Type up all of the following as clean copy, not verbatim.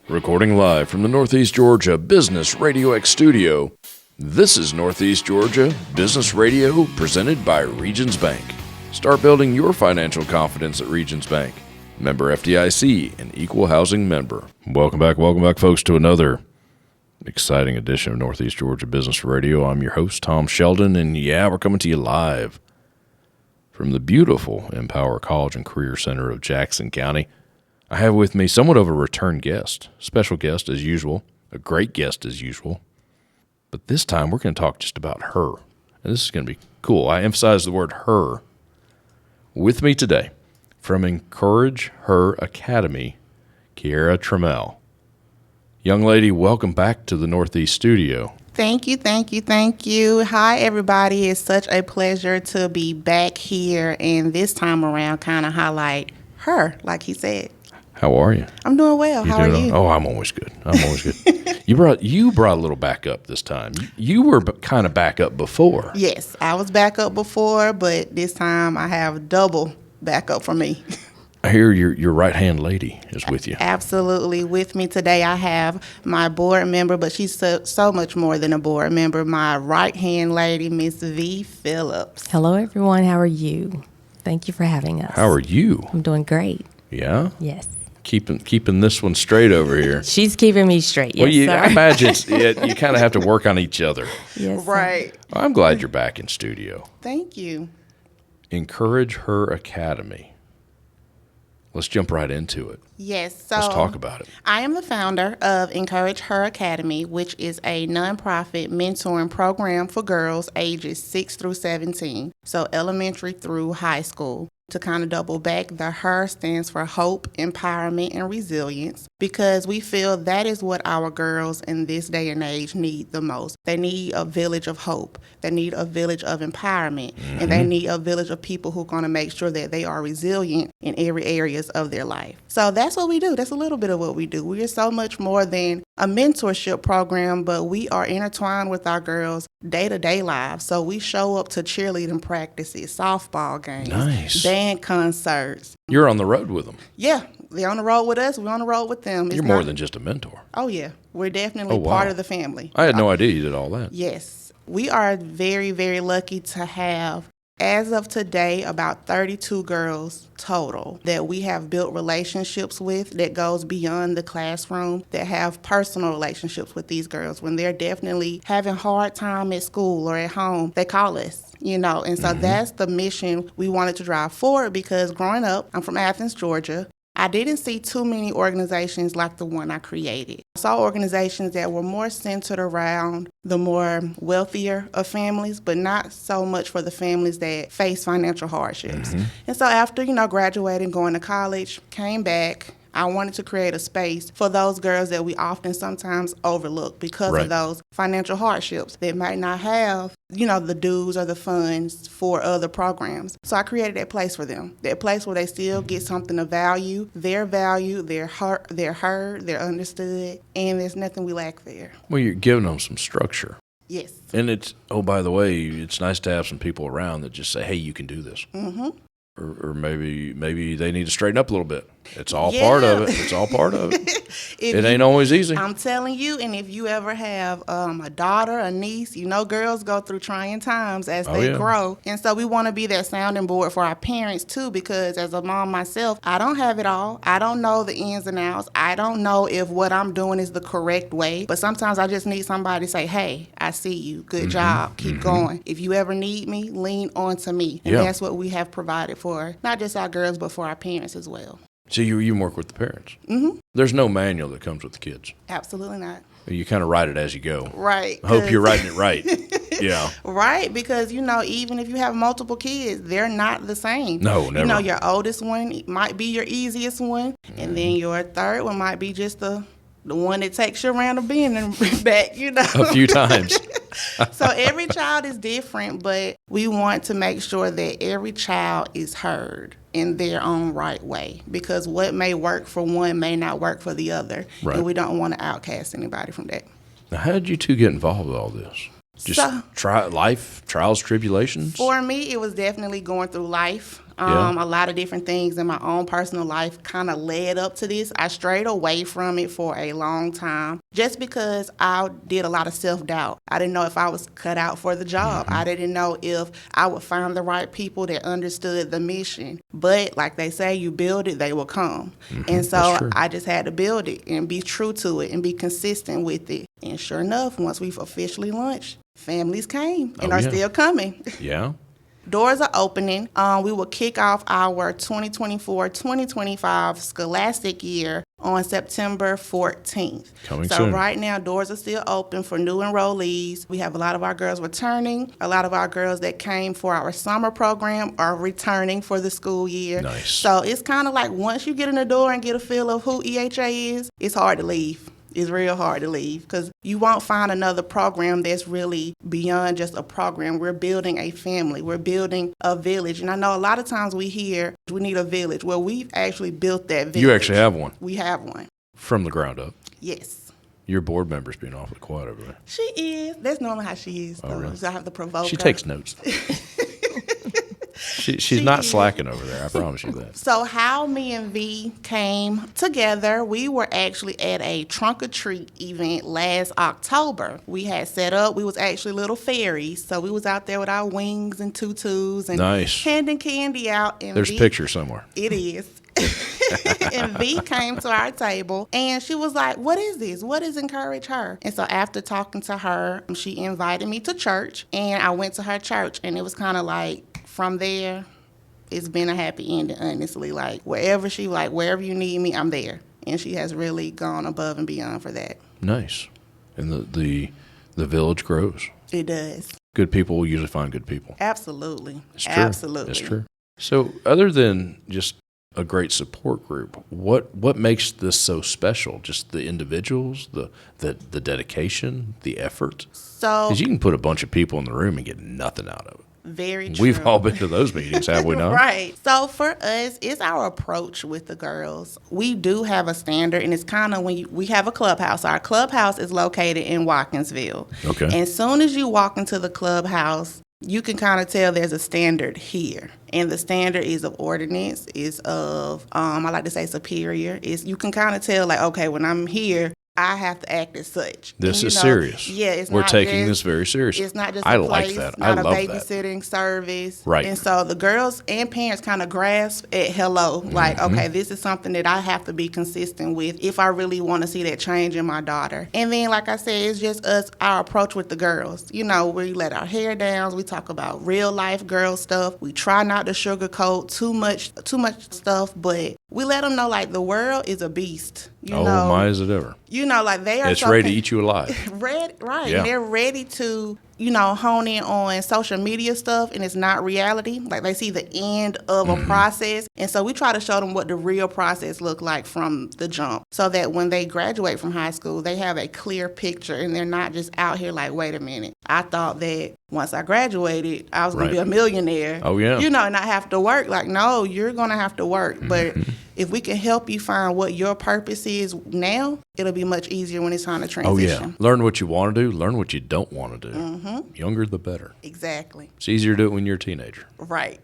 Recording live from the Northeast Georgia Business RadioX studio, this is Northeast Georgia Business Radio presented by Regions Bank. Start building your financial confidence at Regions Bank. Member FDIC, an equal housing member. Welcome back, folks, to another exciting edition of Northeast Georgia Business Radio. I'm your host, Tom Sheldon, and we're coming to you live from the beautiful Empower College and Career Center of Jackson County. I have with me somewhat of a return guest, special guest as usual, a great guest as usual. But this time we're going to talk just about her. And this is going to be cool. I emphasize the word her. With me today, from Encourage H.E.R Academy, Kiarra Trammell. Young lady, welcome back to the Northeast studio. Thank you. Hi, everybody. It's such a pleasure to be back here, and this time around kind of highlight her, like he said. How are you? I'm doing well. How are you? Oh, I'm always good. You brought a little backup this time. You were kind of back up before. Yes, I was back up before, but this time I have double backup for me. I hear your right-hand lady is with you. Absolutely. With me today, I have my board member, but she's so much more than a board member, my right-hand lady, Miss V. Phillips. Hello, everyone. How are you? Thank you for having us. How are you? I'm doing great. Yeah? Yes. Keeping this one straight over here. She's keeping me straight, yes, sir. I imagine you kind of have to work on each other. Yes, right. Well, I'm glad you're back in studio. Thank you. Encourage H.E.R Academy. Let's jump right into it. Yes. So let's talk about it. I am the founder of Encourage H.E.R Academy, which is a nonprofit mentoring program for girls ages 6 through 17, so elementary through high school. To kind of double back, the H.E.R stands for Hope, Empowerment, and Resilience, because we feel that is what our girls in this day and age need the most. They need a village of hope. They need a village of empowerment. Mm-hmm. And they need a village of people who are going to make sure that they are resilient in every areas of their life. So that's what we do. That's a little bit of what we do. We are so much more than a mentorship program, but we are intertwined with our girls' day-to-day lives. So we show up to cheerleading practices, softball games, nice. Band concerts. You're on the road with them. Yeah, they're on the road with us. We're on the road with them. You're more than just a mentor. Oh, yeah. We're definitely part of the family. I had no idea you did all that. Yes. We are very, very lucky to have, as of today, about 32 girls total that we have built relationships with that goes beyond the classroom, that have personal relationships with these girls. When they're definitely having a hard time at school or at home, they call us, and so that's the mission we wanted to drive forward, because growing up, I'm from Athens, Georgia. I didn't see too many organizations like the one I created. I saw organizations that were more centered around the more wealthier of families, but not so much for the families that face financial hardships. Mm-hmm. And so after, graduating, going to college, came back, I wanted to create a space for those girls that we often sometimes overlook because of those financial hardships that might not have, the dues or the funds for other programs. So I created that place for them, that place where they still get something of value, they're heard, they're understood, and there's nothing we lack there. Well, you're giving them some structure. Yes. And it's, by the way, it's nice to have some people around that just say, hey, you can do this. Mm-hmm. Or maybe they need to straighten up a little bit. It's all part of it. It's all part of it. It ain't always easy. I'm telling you, and if you ever have a daughter, a niece, girls go through trying times as they grow. And so we want to be that sounding board for our parents, too, because as a mom myself, I don't have it all. I don't know the ins and outs. I don't know if what I'm doing is the correct way. But sometimes I just need somebody to say, hey, I see you. Good job. Keep going. If you ever need me, lean on to me. And that's what we have provided for not just our girls, but for our parents as well. So you work with the parents. Mm-hmm. There's no manual that comes with the kids. Absolutely not. You kind of write it as you go. Right. I hope you're writing it right. Yeah. Right, because, even if you have multiple kids, they're not the same. No, never. Your oldest one might be your easiest one, and then your third one might be just the one that takes you around the bend and back, A few times. So every child is different, but we want to make sure that every child is heard in their own right way, because what may work for one may not work for the other, and we don't want to outcast anybody from that. Now, how did you two get involved with all this? Just trials, tribulations? For me, it was definitely going through life. Yeah. A lot of different things in my own personal life kind of led up to this. I strayed away from it for a long time just because I did a lot of self-doubt. I didn't know if I was cut out for the job. I didn't know if I would find the right people that understood the mission. But like they say, you build it, they will come. And so I just had to build it and be true to it and be consistent with it. And sure enough, once we've officially launched, families came and are still coming. Yeah. Doors are opening. We will kick off our 2024-2025 scholastic year on September 14th. Coming so soon. Right now, doors are still open for new enrollees. We have a lot of our girls returning. A lot of our girls that came for our summer program are returning for the school year. Nice. So it's kind of like once you get in the door and get a feel of who EHA is, it's hard to leave. It's real hard to leave because you won't find another program that's really beyond just a program. We're building a family. We're building a village. And I know a lot of times we hear we need a village. Well, we've actually built that village. You actually have one? We have one. From the ground up? Yes. Your board member's being awfully quiet over there. She is. That's normally how she is, though. Really? So I have to provoke her. She takes notes. She's not slacking over there, I promise you that. So how me and V came together, we were actually at a trunk or treat event last October. We had set up, we was actually little fairies, so we was out there with our wings and tutus and Nice. handing candy out. And There's a picture somewhere. It is. And V came to our table and she was like, what is this? What is Encourage H.E.R? And so after talking to her, she invited me to church and I went to her church and it was kind of like, from there, it's been a happy ending, honestly. Like, wherever you need me, I'm there. And she has really gone above and beyond for that. Nice. And the village grows. It does. Good people will usually find good people. Absolutely. It's true. Absolutely. It's true. So other than just a great support group, what makes this so special? Just the individuals, the dedication, the effort? So, because you can put a bunch of people in the room and get nothing out of it. Very true. We've all been to those meetings, have we not? Right. So for us, it's our approach with the girls. We do have a standard, and it's kind of when we have a clubhouse. Our clubhouse is located in Watkinsville. Okay. And as soon as you walk into the clubhouse, you can kind of tell there's a standard here. And the standard is of ordinance, is of, I like to say superior. You can kind of tell, like, okay, when I'm here, I have to act as such. This is serious. Yeah, we're taking this very seriously. It's not just a place, like that. not I a love babysitting service. Right. And so the girls and parents kind of grasp at hello, like, okay, this is something that I have to be consistent with if I really want to see that change in my daughter. And then, like I said, it's just us, our approach with the girls. You know, we let our hair down. We talk about real life girl stuff. We try not to sugarcoat too much stuff, but we let them know, like, the world is a beast. You know, my is it ever. You know, like they are. It's ready to eat you alive. Right. Yeah. They're ready to, hone in on social media stuff, and it's not reality. Like they see the end of a process, and so we try to show them what the real process look like from the jump, so that when they graduate from high school, they have a clear picture, and they're not just out here like, wait a minute, I thought that once I graduated, I was going to be a millionaire. Oh, yeah. And not have to work. Like, no, you're going to have to work. But if we can help you find what your purpose is now, it'll be much easier when it's time to transition. Oh, yeah. Learn what you want to do. Learn what you don't want to do. Younger, the better. Exactly. It's easier to do it when you're a teenager. Right.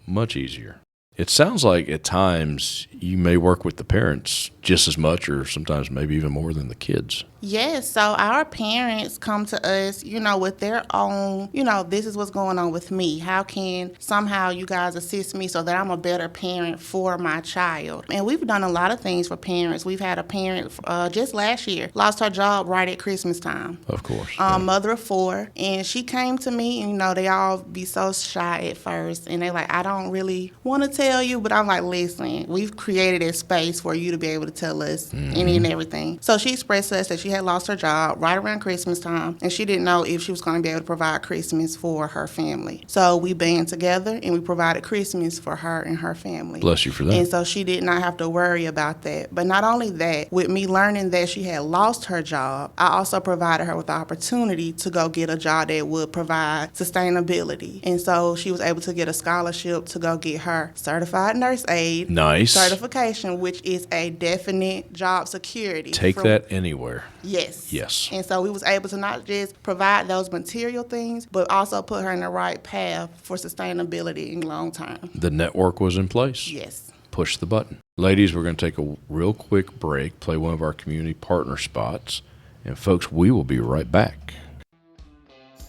Much easier. It sounds like at times you may work with the parents just as much or sometimes maybe even more than the kids. Yes, so our parents come to us, with their own, this is what's going on with me. How can somehow you guys assist me so that I'm a better parent for my child? And we've done a lot of things for parents. We've had a parent just last year, lost her job right at Christmas time. Of course. Mother of 4. And she came to me, and, they all be so shy at first. And they're like, I don't really want to tell you, but I'm like, listen, we've created a space for you to be able to tell us any and everything. So she expressed to us that she had lost her job right around Christmas time, and she didn't know if she was going to be able to provide Christmas for her family. So we band together, and we provided Christmas for her and her family. Bless you for that. And so she did not have to worry about that. But not only that, with me learning that she had lost her job, I also provided her with the opportunity to go get a job that would provide sustainability. And so she was able to get a scholarship to go get her certification. certified nurse aide Nice. certification, which is a definite job security. Take that anywhere. Yes. Yes. And so we was able to not just provide those material things, but also put her in the right path for sustainability in long term. The network was in place. Yes. Push the button. Ladies, we're going to take a real quick break, play one of our community partner spots, and folks, we will be right back.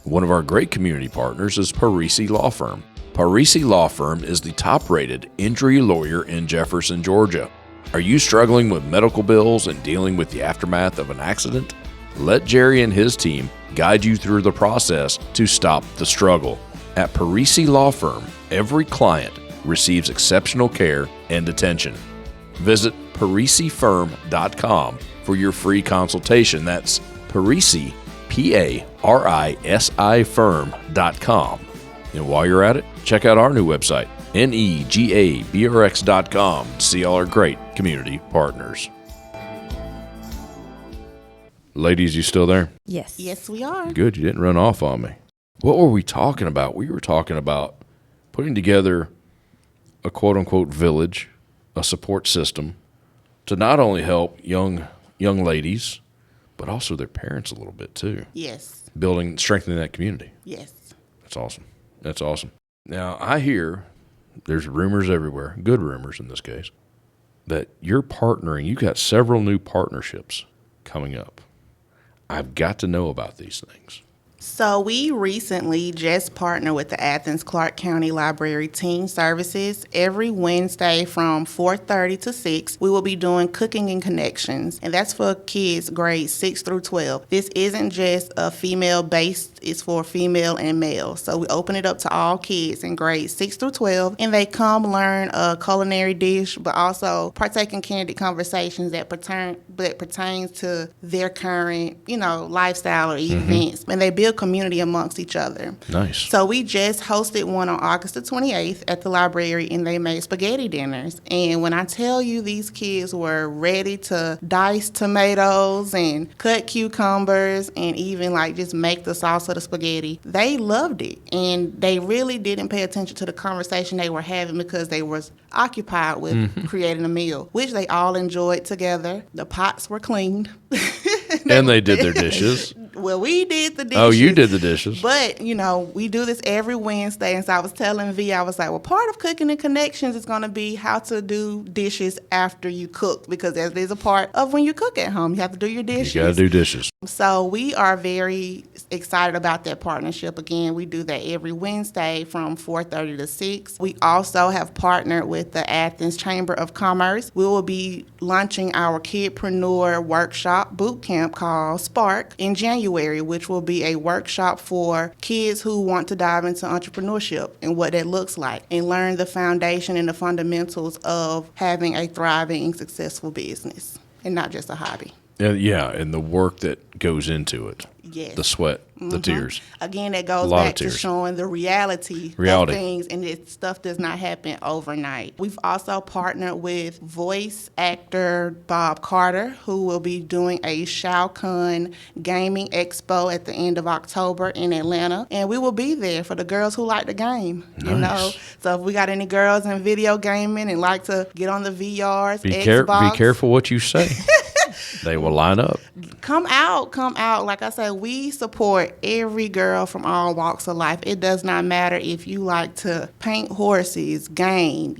One of our great community partners is Parisi Law Firm. Parisi Law Firm is the top-rated injury lawyer in Jefferson, Georgia. Are you struggling with medical bills and dealing with the aftermath of an accident? Let Jerry and his team guide you through the process to stop the struggle. At Parisi Law Firm, every client receives exceptional care and attention. Visit parisifirm.com for your free consultation. That's Parisi, Parisi firm.com. And while you're at it, check out our new website, negabrx.com, to see all our great community partners. Ladies, you still there? Yes. Yes, we are. Good, you didn't run off on me. What were we talking about? We were talking about putting together a quote-unquote village, a support system, to not only help young ladies, but also their parents a little bit too. Yes. Strengthening that community. Yes. That's awesome. That's awesome. Now, I hear there's rumors everywhere, good rumors in this case, that you're partnering. You've got several new partnerships coming up. I've got to know about these things. So we recently just partnered with the Athens-Clarke County Library Teen Services. Every Wednesday from 4:30 to 6, we will be doing Cooking and Connections, and that's for kids grades 6 through 12. This isn't just a female-based, it's for female and male. So we open it up to all kids in grades 6 through 12, and they come learn a culinary dish, but also partake in candid conversations that pertains to their current, lifestyle or events, and they build community amongst each other. Nice. So we just hosted one on August the 28th at the library, and they made spaghetti dinners. And when I tell you these kids were ready to dice tomatoes and cut cucumbers and even just make the sauce of the spaghetti, they loved it. And they really didn't pay attention to the conversation they were having because they was occupied with creating a meal, which they all enjoyed together. The pots were cleaned. And they did their dishes. Well, we did the dishes. Oh, you did the dishes. But, we do this every Wednesday. And so I was telling V, I was like, well, part of Cooking and Connections is going to be how to do dishes after you cook, because that is a part of when you cook at home. You have to do your dishes. You got to do dishes. So we are very excited about that partnership. Again, we do that every Wednesday from 4:30 to 6. We also have partnered with the Athens Chamber of Commerce. We will be launching our Kidpreneur Workshop Boot Camp called Spark in January, which will be a workshop for kids who want to dive into entrepreneurship and what that looks like and learn the foundation and the fundamentals of having a thriving and successful business and not just a hobby. Yeah, and the work that goes into it. Yes. The sweat, the tears. Again, that goes back to showing the reality of things, and this stuff does not happen overnight. We've also partnered with voice actor Bob Carter, who will be doing a Shao Kahn Gaming Expo at the end of October in Atlanta, and we will be there for the girls who like the game. Nice. So if we got any girls in video gaming and like to get on the VRs, Be Xbox, careful what you say. They will line up. Come out. Like I said, we support every girl from all walks of life. It does not matter if you like to paint horses, game,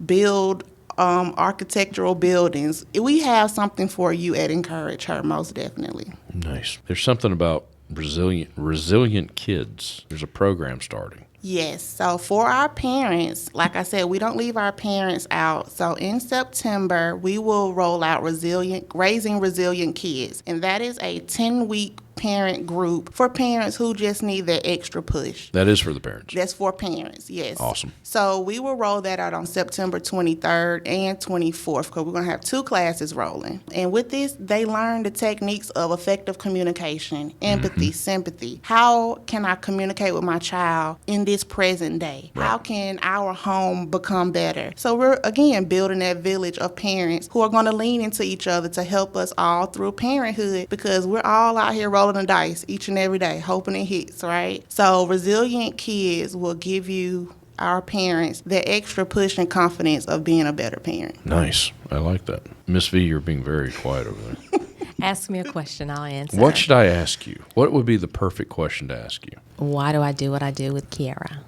build architectural buildings. We have something for you at Encourage H.E.R, most definitely. Nice. There's something about resilient kids. There's a program starting. Yes. So for our parents, like I said, we don't leave our parents out. So in September, we will roll out Raising Resilient Kids. And that is a 10-week parent group for parents who just need that extra push. That is for the parents. That's for parents, yes. Awesome. So we will roll that out on September 23rd and 24th because we're going to have 2 classes rolling. And with this, they learn the techniques of effective communication, empathy, sympathy. How can I communicate with my child in this present day? Right. How can our home become better? So we're, again, building that village of parents who are going to lean into each other to help us all through parenthood, because we're all out here rolling the dice each and every day, hoping it hits, right? So Resilient Kids will give you our parents that extra push and confidence of being a better parent. Nice. I like that. Miss V, you're being very quiet over there. Ask me a question, I'll answer. What should I ask you? What would be the perfect question to ask you? Why do I do what I do with Kiarra?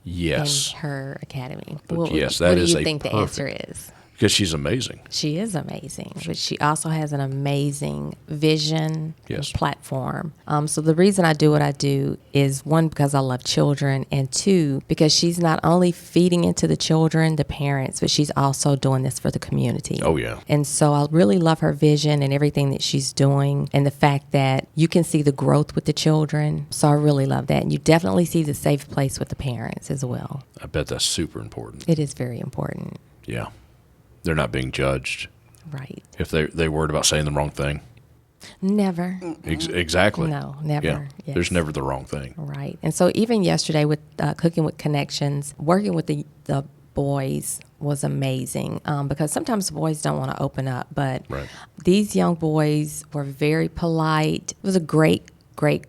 Yes. And her academy. Yes, what that do is you a think the perfect- answer is? Because she's amazing. She is amazing, but she also has an amazing vision Yes. and platform. So the reason I do what I do is, one, because I love children, and two, because she's not only feeding into the children, the parents, but she's also doing this for the community. Oh, yeah. And so I really love her vision and everything that she's doing, and the fact that you can see the growth with the children. So I really love that. And you definitely see the safe place with the parents as well. I bet that's super important. It is very important. Yeah. They're not being judged Right. if they worried about saying the wrong thing. Never. Exactly. No, never. Yeah. Yes. There's never the wrong thing. Right. And so even yesterday with Cooking with Connections, working with the boys was amazing, because sometimes boys don't want to open up, but Right. these young boys were very polite. It was a great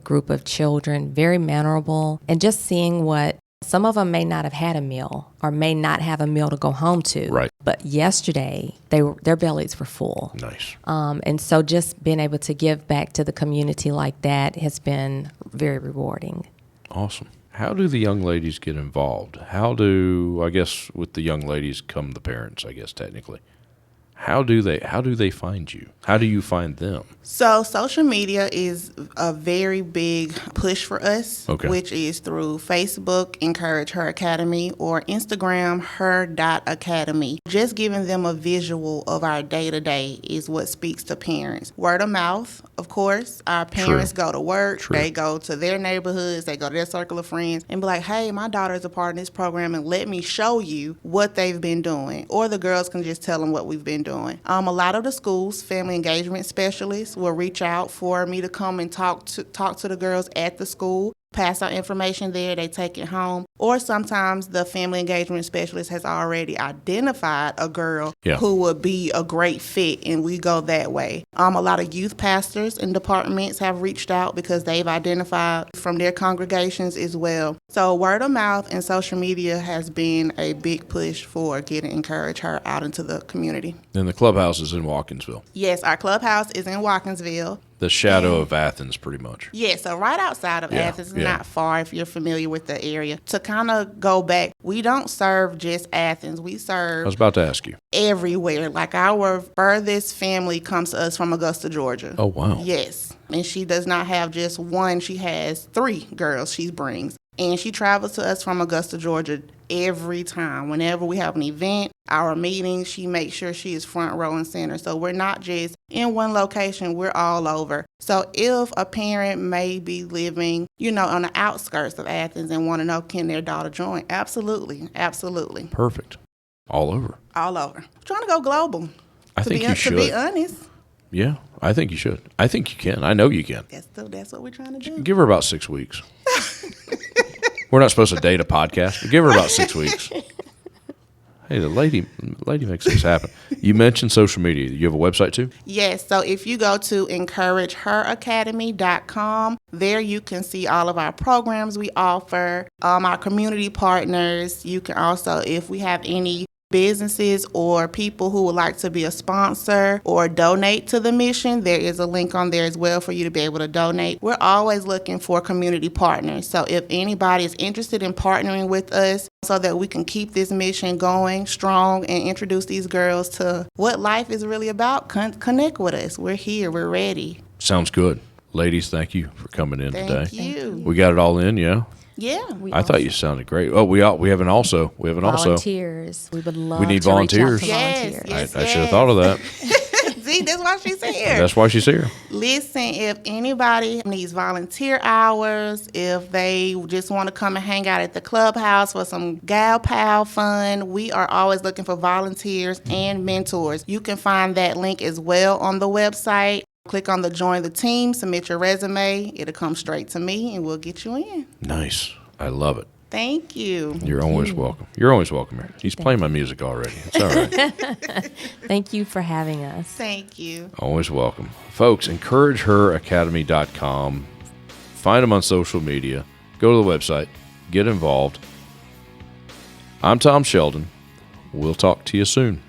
group of children, very mannerable, and just seeing what some of them may not have had a meal or may not have a meal to go home to. Right. But yesterday, their bellies were full. Nice. And so just being able to give back to the community like that has been very rewarding. Awesome. How do the young ladies get involved? I guess with the young ladies come the parents, I guess technically. How do they find you? How do you find them? So social media is a very big push for us, Okay. which is through Facebook, Encourage H.E.R Academy, or Instagram, her.academy. Just giving them a visual of our day-to-day is what speaks to parents. Word of mouth, of course. Our parents go to work. True. They go to their neighborhoods. They go to their circle of friends and be like, hey, my daughter's a part of this program, and let me show you what they've been doing. Or the girls can just tell them what we've been doing. A lot of the schools, family engagement specialists will reach out for me to come and talk to the girls at the school, pass our information there, they take it home. Or sometimes the family engagement specialist has already identified a girl who would be a great fit, and we go that way. A lot of youth pastors and departments have reached out because they've identified from their congregations as well. So word of mouth and social media has been a big push for getting Encourage H.E.R out into the community. And the clubhouse is in Watkinsville. Yes, our clubhouse is in Watkinsville. The shadow of Athens, pretty much. Yeah, so right outside of Athens, not far if you're familiar with the area. To kind of go back, we don't serve just Athens. We I serve was about to ask you. everywhere. Like our furthest family comes to us from Augusta, Georgia. Oh, wow. Yes. And she does not have just one. She has 3 girls she brings. And she travels to us from Augusta, Georgia every time. Whenever we have an event, our meetings, she makes sure she is front row and center. So we're not just in one location, we're all over. So if a parent may be living, on the outskirts of Athens and want to know, can their daughter join? Absolutely. Absolutely. Perfect. All over. All over. I'm trying to go global. I think you should. To be honest. Yeah, I think you should. I think you can. I know you can. That's what we're trying to do. Give her about 6 weeks. We're not supposed to date a podcast, but give her about 6 weeks. Hey, the lady makes things happen. You mentioned social media. You have a website too? Yes. So if you go to encourageheracademy.com, there you can see all of our programs we offer, our community partners. You can also, if we have any businesses or people who would like to be a sponsor or donate to the mission, there is a link on there as well for you to be able to donate. We're always looking for community partners. So if anybody is interested in partnering with us so that we can keep this mission going strong and introduce these girls to what life is really about, connect with us. We're here. We're ready. Sounds good. Ladies, thank you for coming in today. Thank you. We got it all in, yeah? Yeah. I thought you sounded great. Oh, we have an also. We have an also. Volunteers. We would love We need to reach out volunteers. for Yes, volunteers. yes. I should have thought of that. See, that's why she's here. That's why she's here. Listen, if anybody needs volunteer hours, if they just want to come and hang out at the clubhouse for some gal pal fun, we are always looking for volunteers and mentors. You can find that link as well on the website. Click on the Join the Team, submit your resume. It'll come straight to me, and we'll get you in. Nice. I love it. Thank you. You're always welcome. You're always welcome here. He's playing my music already. It's all right. Thank you for having us. Thank you. Always welcome. Folks, encourageheracademy.com. Find them on social media. Go to the website. Get involved. I'm Tom Sheldon. We'll talk to you soon.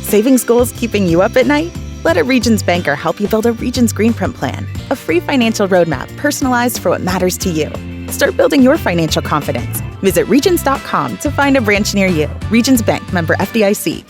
Savings goals keeping you up at night? Let a Regions banker help you build a Regions Greenprint plan, a free financial roadmap personalized for what matters to you. Start building your financial confidence. Visit Regions.com to find a branch near you. Regions Bank, member FDIC.